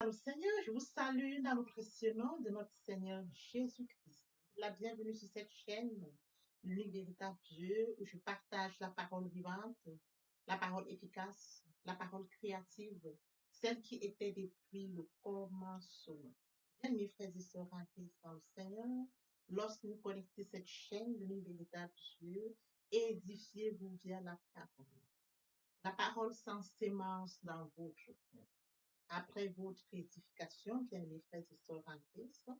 Le Seigneur, je vous salue dans le précieux nom de notre Seigneur Jésus-Christ. La bienvenue sur cette chaîne, l'unique véritable Dieu, où je partage la parole vivante, la parole efficace, la parole créative, celle qui était depuis le commencement. Bien, mes frères et sœurs en Christ dans le Seigneur, lorsque vous connectez cette chaîne, l'unique véritable Dieu, édifiez-vous via la parole. La parole sans sémence dans votre cœur. Après votre édification, bien-aimés frères et sœurs en Christ,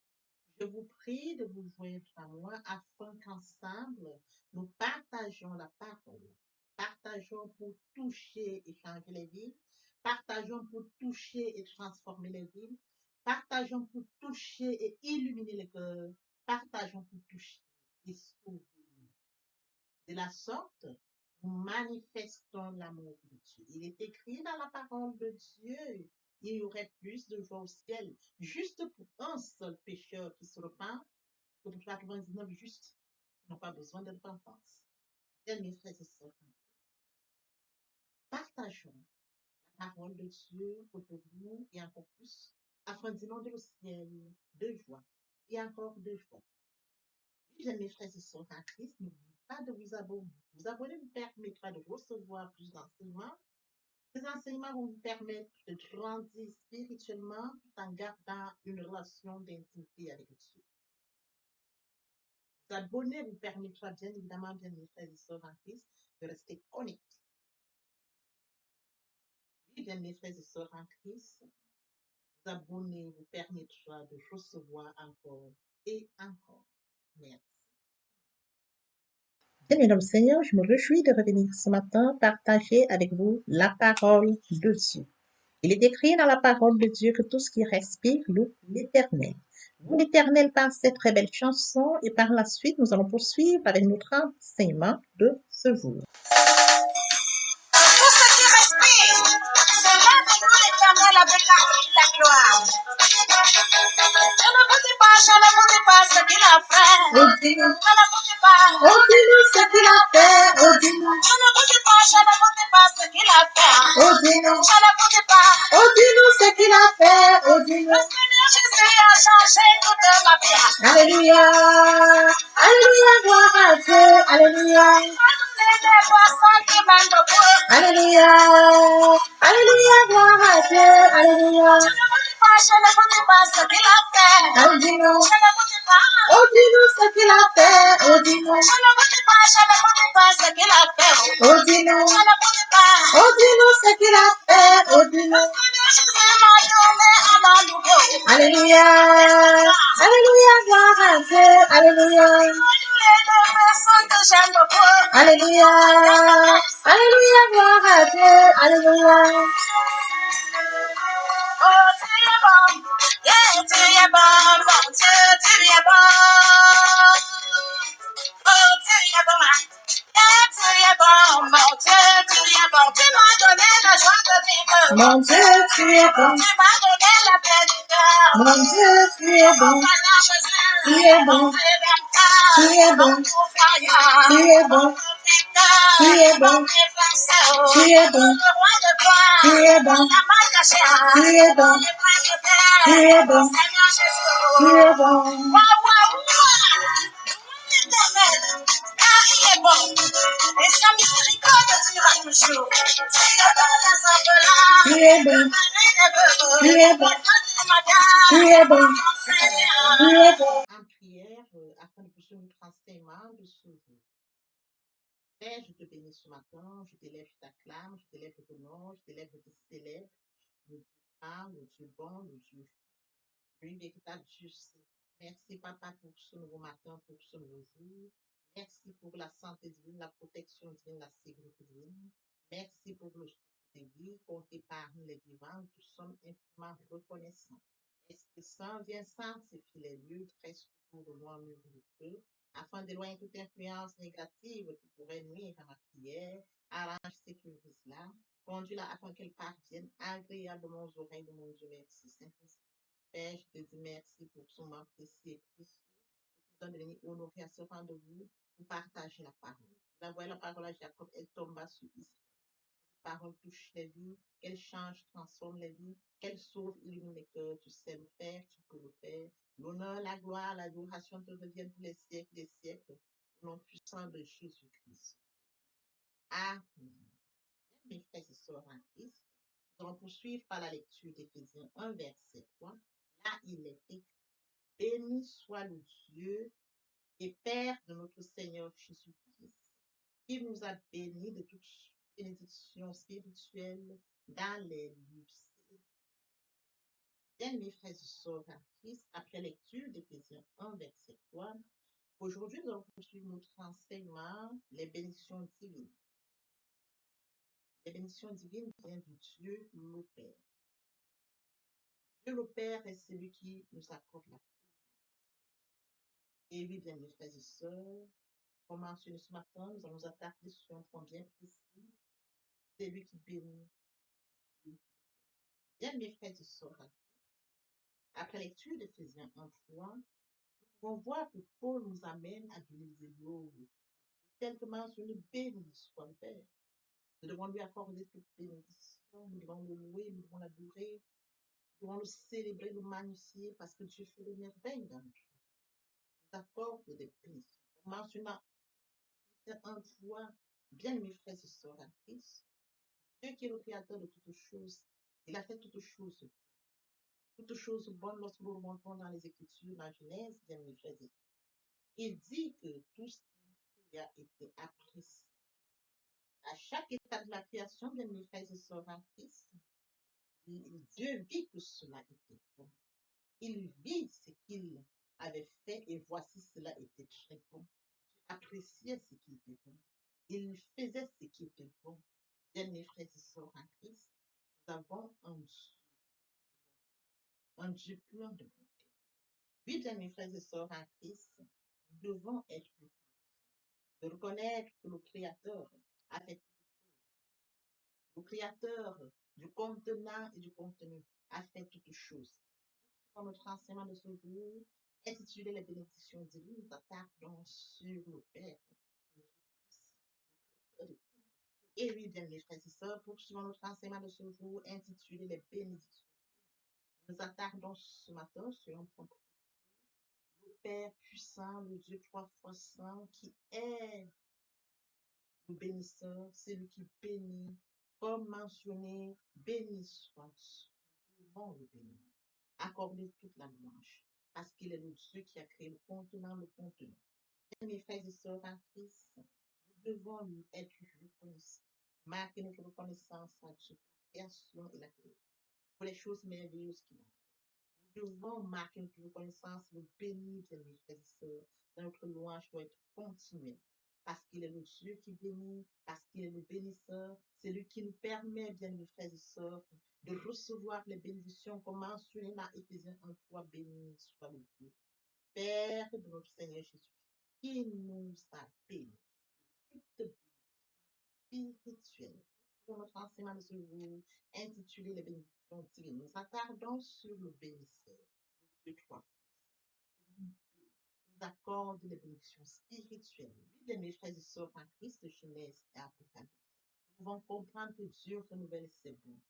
je vous prie de vous joindre à moi afin qu'ensemble, nous partageons la parole. Partageons pour toucher et changer les vies. Partageons pour toucher et transformer les vies. Partageons pour toucher et illuminer les cœurs. Partageons pour toucher et sauver. De la sorte, nous manifestons l'amour de Dieu. Il est écrit dans la parole de Dieu, il y aurait plus de joie au ciel, juste pour un seul pécheur qui se repent, que pour 99 justes qui n'ont pas besoin de repentance. Bien, mes frères et sœurs, partageons la parole de Dieu autour de nous et encore plus, afin d'inonder le ciel de joie et encore de joie. Bien, mes frères et sœurs en Christ, n'oubliez pas de vous abonner. Vous abonner vous permettra de recevoir plus d'enseignements. Ces enseignements vont vous permettre de grandir spirituellement tout en gardant une relation d'intimité avec Dieu. Vous abonner vous permettra bien évidemment, bien mes frères et sœurs en Christ, de rester connectés. Oui, bien mes frères et sœurs en Christ, vous abonner vous permettra de recevoir encore et encore. Merci. Bien, mesdames, Seigneur, je me réjouis de revenir ce matin partager avec vous la parole de Dieu. Il est écrit dans la parole de Dieu que tout ce qui respire loue l'Éternel. Loue l'Éternel par cette très belle chanson et par la suite, nous allons poursuivre avec notre enseignement de ce jour. Tout ce qui respire, célèbre nous l'Éternel avec la gloire. Je ne vous dis pas ce qu'il a fait. Je ne vous dis pas. Dis-nous ce qu'il a fait, oh dis-nous. Je ne vous dis pas ce qu'il a fait. Oh dis-nous. Je ne vous dis pas. Oh dis-nous ce qu'il a fait, oh Le dis-nous. Seigneur Jésus a changé toute ma vie. Alléluia, alléluia, gloire à Dieu, alléluia. Il m'a donné des poissons qui mènent beaucoup. Alléluia, alléluia, gloire à Dieu, alléluia. Je ne vous dis pas ce qu'il a fait. Oh dis-nous. Je ne vous dis pas. Oh dis-nous ce qu'il a fait, oh dis-nous. Je ne vous dis pas ce qu'il a fait. Oh dis-nous. Je ne vous dis pas. Oh dis-nous ce qu'il a fait, oh Le dis-nous. Seigneur Jésus m'a donné un an nouveau. Alléluia, alléluia, gloire à Dieu, alléluia. Il m'a donné des personnes que j'aime beaucoup. Alléluia, alléluia, gloire à Dieu, alléluia. Oh, tu es bon. Yeah, tu es bon, mon Dieu, tu es bon. Oh, tu es bon. Yeah, tu es bon, mon Dieu, tu es bon. Tu m'as donné la joie de vivre. Mon Dieu, tu es bon. Tu m'as donné la paix du cœur. Mon Dieu, tu es bon. Seigneur Jésus, Tu es bon. Rédempteur, Tu es bon. mon pourvoyeur, Tu es bon. mon protecteur, Tu es bon. mon défenseur, Tu es bon. le roi de gloire, Tu es bon. la main cachée, Tu es bon. le prince de paix, Tu es bon. Seigneur Jésus. Tu es bon. Waouh, waouh, waouh. L'Éternel, car il est bon, et sa miséricorde durera toujours. Tu es dans les orphelins, Tu es bon. le mari des veuves, Tu es bon. le prince du madame, Tu es bon. mon Seigneur. Tu es bon. En prière, afin de poursuivre notre enseignement de ce jour. Père, je te bénis ce matin, je t'élève, je t'acclame, je t'élève, je t'honore, je t'élève, je te célèbre. Le Dieu grand, le Dieu bon, le Dieu lui, véritable Dieu saint. Merci, Papa, pour ce nouveau matin, pour ce nouveau jour. Merci pour la santé divine, la protection divine, la sécurité divine. Merci pour le souffle de vie, compté parmi les vivants. Nous sommes infiniment reconnaissants. Esprit Saint, viens sanctifier les lieux, très pour le loin mur de feu, afin d'éloigner toute influence négative qui pourrait nuire à ma prière. Arrange, sécurise-la. Conduis-la afin qu'elle parvienne agréablement aux oreilles de mon Dieu. Merci, Saint-Esprit. Père, je te dis merci pour ce moment précieux et précieux. Je te donne de venir honorer à ce rendez-vous pour partager la parole. D'envoyer la parole à Jacob, elle tomba sur Israël. parole touche les vies, qu'elle change, transforme les vies, qu'elle sauve, illumine les cœurs. Tu sais le faire, tu peux le faire. L'honneur, la gloire, l'adoration te reviennent pour les siècles des siècles. Au nom puissant de Jésus-Christ. Amen. Mes frères et sœurs en Christ, nous allons poursuivre par la lecture d'Éphésiens 1, verset 3. Là, il est écrit, béni soit le Dieu et Père de notre Seigneur Jésus-Christ, qui nous a bénis de toute bénédiction spirituelle dans les lieux célestes. Bien, mes frères et sœurs en Christ, après lecture d'Éphésiens 1, verset 3, aujourd'hui, nous allons poursuivre notre enseignement, les bénédictions divines. Les bénédictions divines viennent du Dieu le Père. Dieu le Père est celui qui nous accorde la paix. Et oui, bien, mes frères et sœurs, comme mentionné ce matin, nous allons nous attarder sur un point bien précis. C'est lui qui bénit. Bien, mes frères et sœurs, après lecture d'Éphésiens 1:3, nous pouvons voir que Paul nous amène à donner des louanges. Tel que mentionné, béni soit le Père. Nous devons lui accorder toute bénédiction. Nous devons le louer, nous devons l'adorer. Nous devons le célébrer, le magnifier parce que Dieu fait des merveilles dans notre vie. Nous accorde des bénédictions. Mentionnant un fois, bien mes frères et sœurs en Christ, Dieu qui est le créateur de toutes choses, il a fait toutes choses bonnes lorsque nous remontons dans les Écritures, dans Genèse, bien mes frères et sœurs. Il dit que tout ce qui a été apprécié à chaque étape de la création, bien mes frères et sœurs en Christ, Dieu vit que cela était bon. Il vit ce qu'il avait fait et voici cela était très bon. Dieu appréciait ce qui était bon. Il faisait ce qui était bon. Bien mes frères et sœurs en Christ, nous avons un Dieu plein de bonté. Oui, bien mes frères et sœurs en Christ, nous devons être de reconnaître que le Créateur a fait le Créateur du contenant et du contenu a fait toutes choses. Dans notre enseignement de ce jour, intitulé Les bénédictions divines, nous attardons sur le Père. Et oui, bien mes frères et sœurs, poursuivons notre enseignement de ce jour, intitulé Les bénédictions. Nous attardons ce matin sur un point. Le Père puissant, le Dieu trois fois saint, qui est le bénisseur, c'est lui qui bénit. Comme mentionné, béni soit. Nous devons le bénir. Accorder toute la louange, parce qu'il est le Dieu qui a créé le contenant, le contenu. Mes frères et sœurs en Christ, nous devons lui être reconnaissants. Marquer notre reconnaissance à Dieu pour la création et la création, pour les choses merveilleuses qu'il a. Nous devons marquer notre reconnaissance, nous bénir, mes frères et sœurs. Notre louange doit être continuelle. Parce qu'il est le Dieu qui bénit, parce qu'il est le bénisseur, c'est lui qui nous permet, bien mes frères et sœurs, de recevoir les bénédictions comme mentionné dans Éphésiens 1:3, béni soit le Dieu, Père de notre Seigneur Jésus, qui nous a bénis. Toute spirituelle. Pour notre enseignement de ce jour, intitulé Les bénédictions divines, nous attardons sur le bénisseur. Deux, trois. Nous accorde les bénédictions spirituelles. Oui, bien mes frères et sœurs en Christ, Genèse et Apocalypse. Nous pouvons comprendre que Dieu renouvelle ses bontés.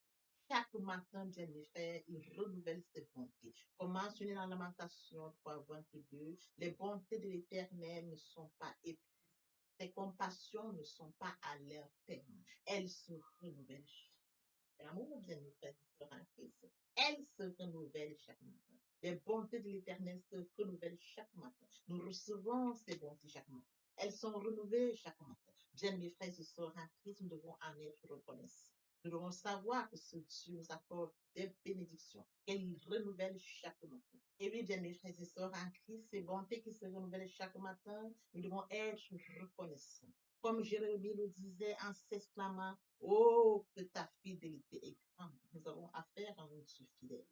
Chaque matin, bien mes frères, il renouvelle ses bontés. Comme mentionné dans Lamentation 3:22, les bontés de l'Éternel ne sont pas épuisées. Ses compassions ne sont pas à leur terme. Elles se renouvellent chaque matin. L'amour, bien mes frères et sœurs en Christ, elles se renouvellent chaque matin. Les bontés de l'Éternel se renouvellent chaque matin. Nous recevons ces bontés chaque matin. Elles sont renouvelées chaque matin. Bien mes frères et sœurs en Christ, nous devons en être reconnaissants. Nous devons savoir que ce Dieu nous accorde des bénédictions, qu'il renouvelle chaque matin. Et oui, bien mes frères et sœurs en Christ, ces bontés qui se renouvellent chaque matin, nous devons être reconnaissants. Comme Jérémie le disait en s'exclamant, oh, que ta fidélité est grande. Nous avons affaire à un Dieu fidèle.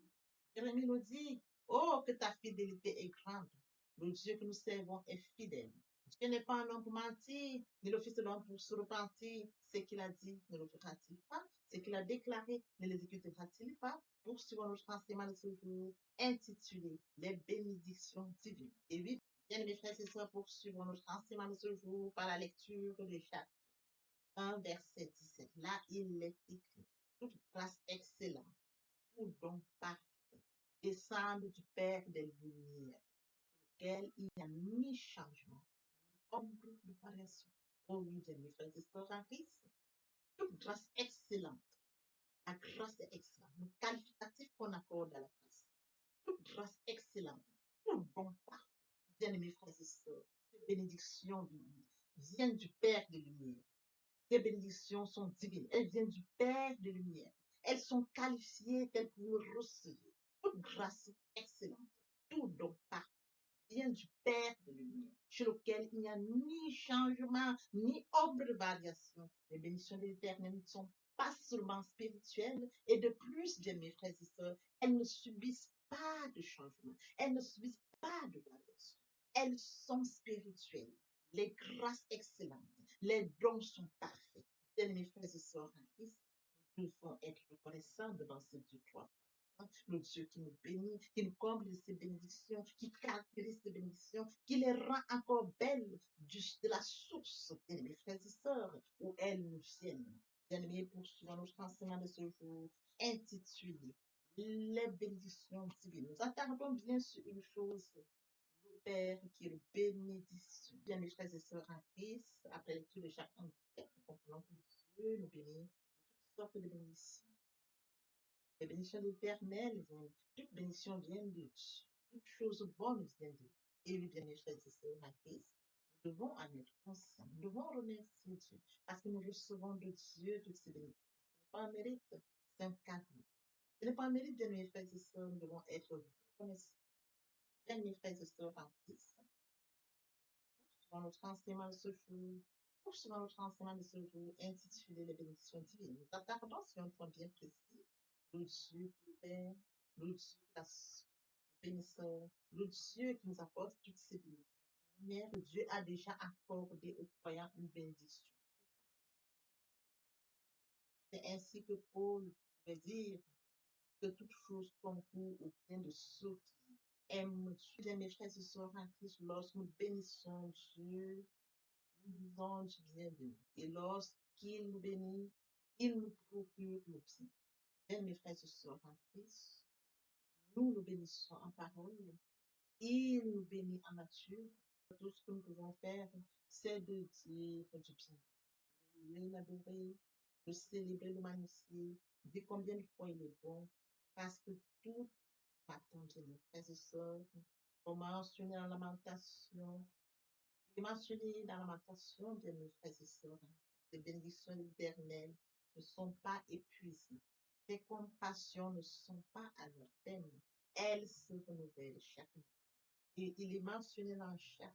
Jérémie nous dit, oh, que ta fidélité est grande. Le Dieu que nous servons est fidèle. Dieu n'est pas un homme pour mentir, ni le Fils de l'homme pour se repentir. Ce qu'il a dit, ne le fera-t-il pas? Ce qu'il a déclaré, ne l'exécutera-t-il pas? Poursuivons notre enseignement de ce jour, intitulé Les bénédictions divines. Et oui, bien mes frères et sœurs, poursuivons notre enseignement de ce jour par la lecture de Jacques. 1, verset 17. Là, il est écrit, toute grâce excellente, tout don parfait, descend du Père des Lumières, auquel il n'y a ni changement, ni ombre de variation. Oh oui, bien mes frères et sœurs en Christ, toute grâce excellente. La grâce est excellente. Le qualificatif qu'on accorde à la grâce. Toute grâce excellente. Tout bon parfait. Bien-aimés frères et sœurs, ces bénédictions viennent du Père des Lumières. Ces bénédictions sont divines. Elles viennent du Père des Lumières. Elles sont qualifiées telles que vous le recevez. Toute grâce excellente. Tout don parfait vient du Père de lumière, chez lequel il n'y a ni changement, ni ombre de variation. Les bénédictions de l'Éternel ne sont pas seulement spirituelles, et de plus, bien mes frères et sœurs, elles ne subissent pas de changement, elles ne subissent pas de variation. Elles sont spirituelles. Les grâces excellentes, les dons sont parfaits. Bien mes frères et sœurs en Christ, nous devons être reconnaissants devant ce Dieu toi. Le Dieu qui nous bénit, qui nous comble de ses bénédictions, qui caractérise ses bénédictions, qui les rend encore belles de la source, bien mes frères et sœurs, où elles nous viennent. Bien-aimés, poursuivons notre enseignement de ce jour, intitulé Les bénédictions divines. Nous attardons bien sur une chose, le Père qui est le bénédiction. Bien, mes frères et sœurs en Christ, après lecture de chacun de textes, nous comprenons que Dieu nous bénit de toutes sortes de bénédictions. Les bénédictions de l'Éternel viennent. Toute bénédiction vient de Dieu. Toute chose bonne vient de Dieu. Et oui, bien, mes frères et sœurs en Christ, nous devons en être conscients. Nous devons remercier Dieu parce que nous recevons de Dieu toutes ces bénédictions. Ce n'est pas un mérite, c'est un cadeau. Ce n'est pas un mérite, bien, mes frères et sœurs, nous devons être reconnaissants. Bien, mes frères et sœurs en Christ, pour notre enseignement de ce jour, poursuivons notre enseignement de ce jour intitulé Les bénédictions divines. Nous attardons sur un point bien précis. Le Dieu qui Père, le Dieu la bénisseur, le Dieu qui nous apporte toutes ces bénédictions. Mais le Dieu a déjà accordé aux croyants une bénédiction. C'est ainsi que Paul veut dire que toute chose concourt au bien de ceux qui aiment Dieu. Bien, mes frères et sœurs en Christ, lorsque nous bénissons Dieu, nous disons du bien de lui. Et lorsqu'il nous bénit, il nous procure le bien. Bien, mes frères et sœurs en Christ, nous nous bénissons en parole. Il nous bénit en nature. Tout ce que nous pouvons faire, c'est de dire du bien. L'élaborer, de célébrer, le magnifier, dire combien de fois il est bon, parce que tout m'attend, mes frères et sœurs, comme mentionné en lamentation, il est mentionné dans la lamentation de mes frères et sœurs, les bénédictions éternelles ne sont pas épuisées. Tes compassions ne sont pas à leur terme. Elles se renouvellent chaque jour. Et il est mentionné dans chaque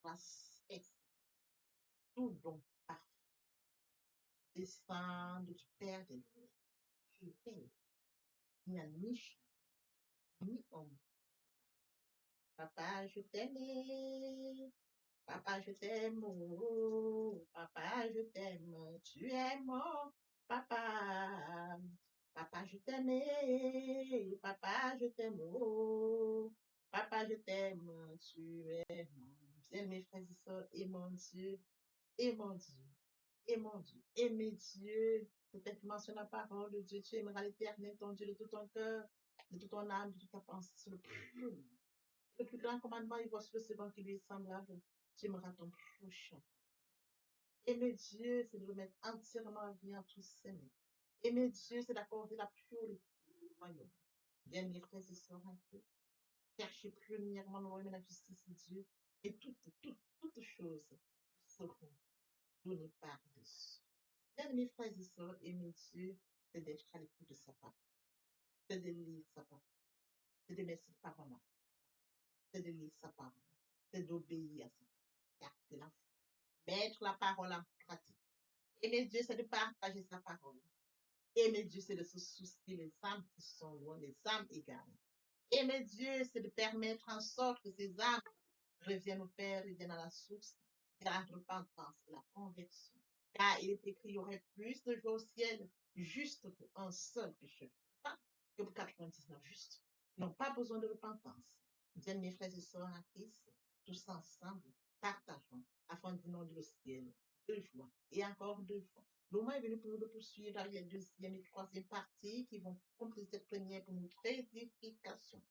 grâce tout don parfait descend du Père de lumières. Je t'aime. Il n'y a ni chien, ni homme. Papa, je t'aime. Papa, je t'aime, oh, papa, je t'aime, tu es mon papa. Papa, je t'aime, papa, je t'aime, oh, papa, je t'aime, tu es mon bien, mes frères et sœurs, et mon Dieu, et mon Dieu, et mon Dieu, et mes dieux. Peut-être mentionne la parole de Dieu, tu aimeras l'Éternel, ton Dieu, de tout ton cœur, de toute ton âme, de toute ta pensée, sur le plus grand commandement, il voit le second qui lui est semblable. Tu aimeras ton prochain. Aimer Dieu, c'est de le mettre entièrement en vie en tous ses mains. Aimer Dieu, c'est d'accorder la pureté du royaume. Bien, mes frères et sœurs, cherchez premièrement le royaume et la justice de Dieu, et toutes choses seront données par Dieu. Bien, mes frères et sœurs, aimer Dieu, c'est d'être à l'écoute de sa parole, c'est de lire sa parole, c'est de mettre cette parole-là, c'est de lire sa parole, c'est d'obéir à sa parole, c'est la foi. Mettre la parole en pratique. Aimer Dieu, c'est de partager sa parole. Aimer Dieu, c'est de se soucier des âmes qui sont loin, des âmes égarées. Aimer Dieu, c'est de permettre en sorte que ces âmes reviennent au Père et viennent à la source de la repentance et la conversion. Car il est écrit, il y aurait plus de joie au ciel juste pour un seul pécheur que pour 99 justes. Ils n'ont pas besoin de repentance. Bien, mes frères et sœurs en Christ, tous ensemble, partageons afin d'inonder le ciel 2 juin. Et encore 2 juin. Le moment est venu pour nous de poursuivre avec les deuxième et troisième parties qui vont compléter cette première pour notre édification.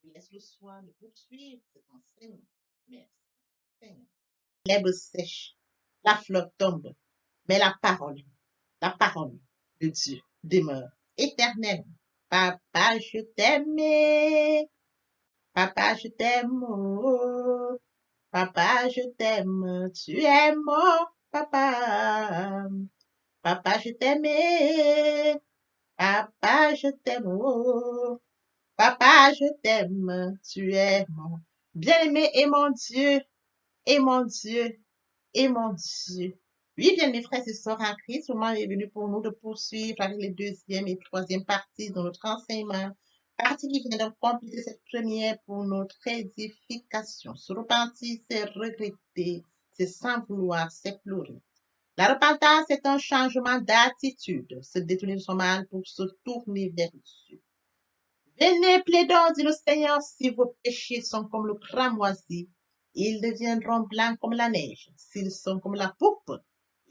Je laisse le soin de poursuivre cet enseignement. Merci, Seigneur. L'herbe sèche, la fleur tombe, mais la parole de Dieu demeure éternelle. Papa, je t'aime. Papa, je t'aime. Oh. Papa, je t'aime. Tu es mon papa. Papa, je t'aime. Papa, je t'aime. Oh. Papa, je t'aime. Tu es mon bien-aimé et mon Dieu. Et mon Dieu. Et mon Dieu. Oui, bien, mes frères et sœurs en Christ, le moment est venu pour nous de poursuivre avec les deuxième et troisième parties de notre enseignement. Partie qui vient de compléter cette première pour notre édification. Se repentir, c'est regretter, c'est sans vouloir, c'est pleurer. La repentance est un changement d'attitude, se détourner de son mal pour se tourner vers Dieu. Venez, plaidons, dit le Seigneur, si vos péchés sont comme le cramoisi, ils deviendront blancs comme la neige. S'ils sont comme la poupe,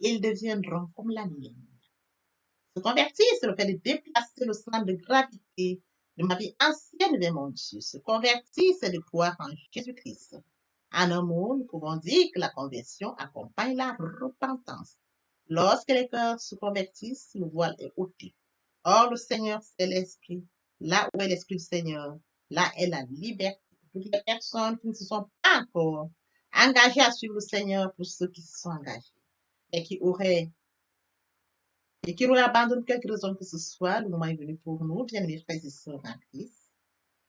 ils deviendront comme la laine. Se convertir, c'est le fait de déplacer le centre de gravité de ma vie ancienne vers mon Dieu. Se convertir, c'est de croire en Jésus-Christ. En un mot, nous pouvons dire que la conversion accompagne la repentance. Lorsque les cœurs se convertissent, le voile est ôté. Or, le Seigneur, c'est l'Esprit. Là où est l'Esprit du Seigneur, là est la liberté. Pour les personnes qui ne se sont pas encore engagées à suivre le Seigneur, pour ceux qui se sont engagés, et qui auraient abandonné quelque raison que ce soit, le moment est venu pour nous, bien mes frères et sœurs en Christ,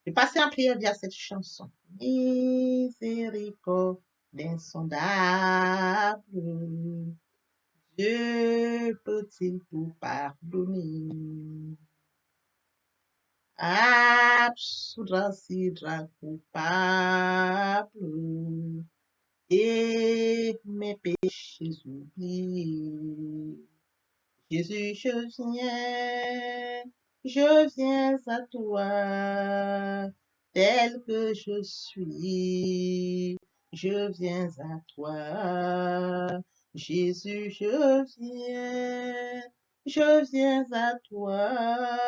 de passer en prière via cette chanson. Miséricorde insondable, Dieu peut-il tout pardonner? Absoudra sidra coupable et mes péchés oubliés. Jésus, je viens à toi, tel que je suis. Je viens à toi, Jésus, je viens à toi,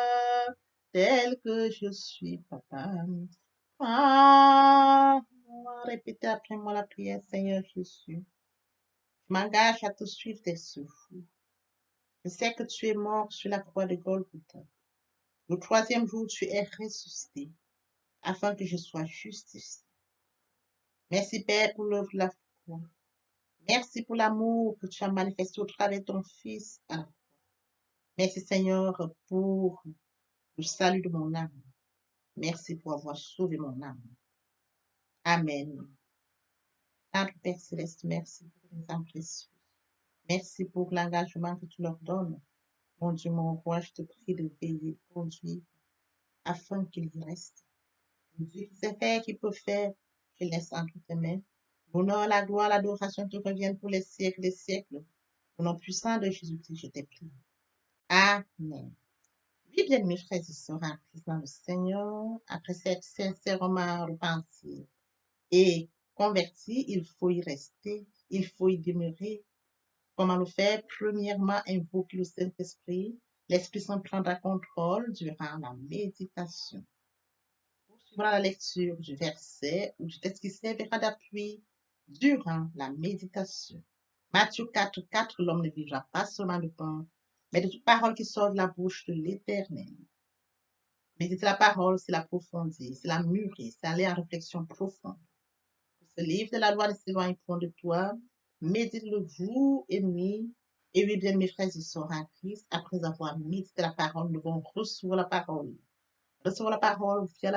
tel que je suis, papa. Ah, répétez après moi la prière, Seigneur Jésus. Je m'engage à te suivre tes souffles. Je sais que tu es mort sur la croix de Golgotha. Le troisième jour, tu es ressuscité afin que je sois justifié. Merci, Père, pour l'œuvre de la foi. Merci pour l'amour que tu as manifesté au travers de ton Fils. Merci, Seigneur, pour le salut de mon âme. Merci pour avoir sauvé mon âme. Amen. Notre Père Céleste, merci pour les âmes précieuses. Merci pour l'engagement que tu leur donnes. Mon Dieu, mon roi, je te prie de veiller, conduire, afin qu'ils y restent. Dieu qui sait faire, qui peut faire, je laisse entre tes mains. L'honneur, la gloire, l'adoration te reviennent pour les siècles des siècles. Au nom puissant de Jésus-Christ, je t'ai prié. Amen. Oui, bien, mes frères et sœurs, en Christ dans le Seigneur, après s'être sincèrement repenti et converti, il faut y rester, il faut y demeurer. Comment le faire? Premièrement, invoquer le Saint-Esprit. L'Esprit Saint prendra contrôle durant la méditation. Poursuivra la lecture du verset ou du texte qui servira d'appui durant la méditation. Matthieu 4:4, l'homme ne vivra pas seulement de pain, mais de toute parole qui sort de la bouche de l'Éternel. Méditer la parole, c'est l'approfondir, c'est la mûrir, c'est aller en réflexion profonde. Ce livre de la loi ne s'éloigne point de toi. Médite-le jour et nuit. Et oui, bien, mes frères et sœurs en Christ, après avoir médité la parole, nous devons recevoir la parole. Recevoir la parole via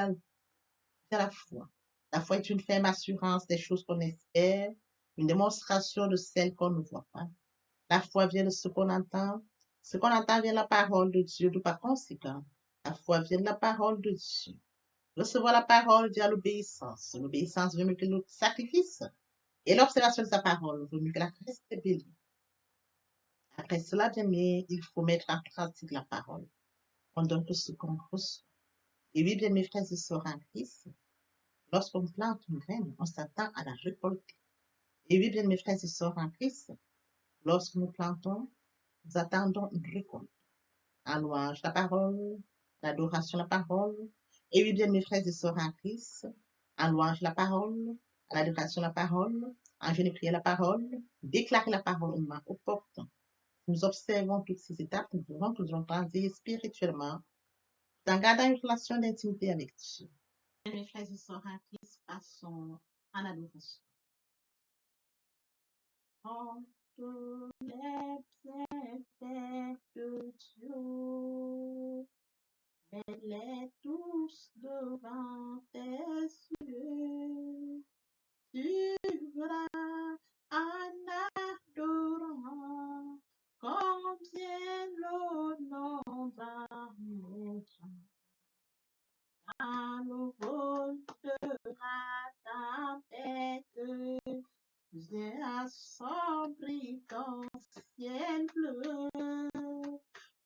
la foi. La foi est une ferme assurance des choses qu'on espère, une démonstration de celles qu'on ne voit pas. La foi vient de ce qu'on entend. Ce qu'on entend vient de la parole de Dieu. De par conséquent, la foi vient de la parole de Dieu. Recevoir la parole via l'obéissance. L'obéissance veut mieux que le sacrifice. Et l'observation de sa parole vaut mieux que la reste bélie. Après cela, bien aimé, il faut mettre en pratique la parole. On donne tout ce qu'on reçoit. Et oui, bien mes frères et sœurs en Christ, lorsqu'on plante une graine, on s'attend à la récolter. Et oui, bien, mes frères et sœurs en Christ, lorsque nous plantons, nous attendons une récolte. En louange, la parole, l'adoration, la parole. Et oui, bien, mes frères et sœurs en Christ, en louange, la parole, l'adoration, la parole, en jeûne et prière, la parole, déclarer la parole au moment opportun. Nous observons toutes ces étapes, nous verrons que nous allons grandir spirituellement, en gardant une relation d'intimité avec Dieu. Mes frères et sœurs en Christ, passons en adoration. En tous les bienfaits de Dieu, mets-les tous devant tes yeux. Tu verras en adorant combien l'honorera mettra. À nouveau sera ta bête, viens assombrir ton ciel bleu.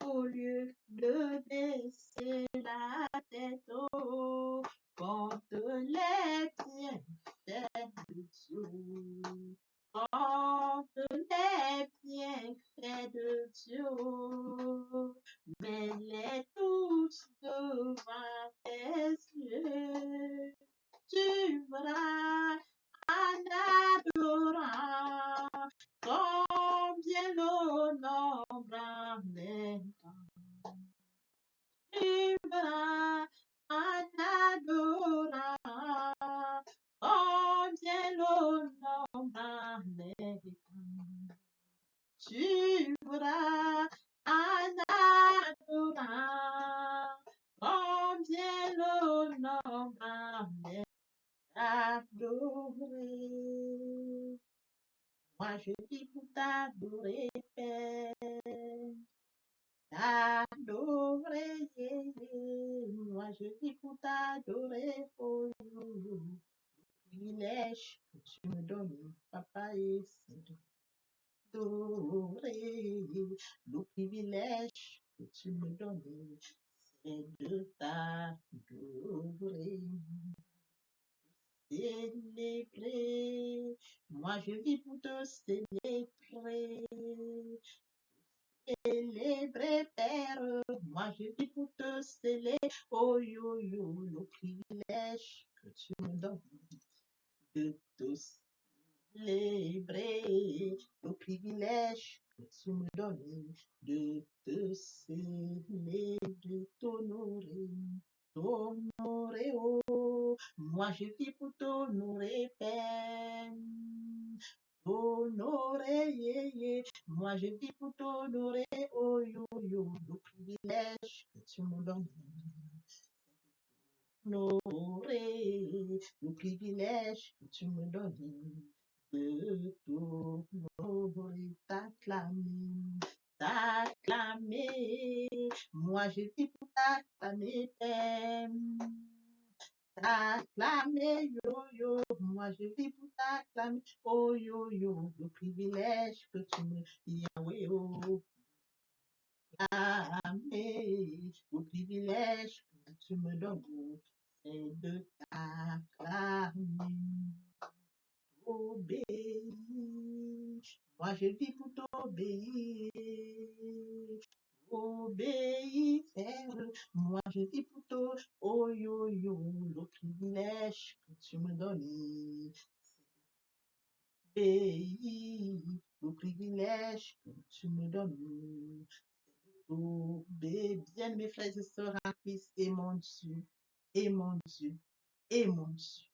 Au lieu de baisser la tête contre les bienfaits de Dieu. Contre les bienfaits de Dieu, mets-les tous devant tes yeux. Tu verras en adorant combien l'honorera maintenant. Tu verras en adorant combien l'honorera maintenant. Tu verras en adorant combien l'honorera adorer. Moi je vis pour t'adorer, Père. T'adorer, moi je vis pour t'adorer, oh, privilège que tu me donnes, papa et Seigneur. T'adorer, le privilège que tu me donnes, c'est de t'adorer. Célébrer, moi je vis pour te célébrer. Célébrer, Père, moi je vis pour te célébrer. Oh yo yo, le privilège que tu me donnes de te célébrer. Le privilège que tu me donnes de te célébrer, de t'honorer. T'honorer, oh, moi je vis pour t'honorer, Père. T'honorer, moi je vis pour t'honorer, oh yo yo, le privilège que tu me donnes. T'honorer, le privilège que tu me donnes de t'honorer, t'acclamer, t'acclamer. Moi je vis pour t'acclamer, Père. T'acclamer, yo yo, moi je vis pour t'acclamer, oh yo yo, le privilège que tu me Yahweh, oh, acclamer, le privilège que tu me donnes, c'est de t'acclamer, obéir, moi je vis pour t'obéir. Obéir, Père, moi je vis pour toi, oh yo yo, le privilège que tu me donnes. Obéir, le privilège que tu me donnes. Obéir, bien mes frères et sœurs en Christ, et mon Dieu, et mon Dieu, et mon Dieu.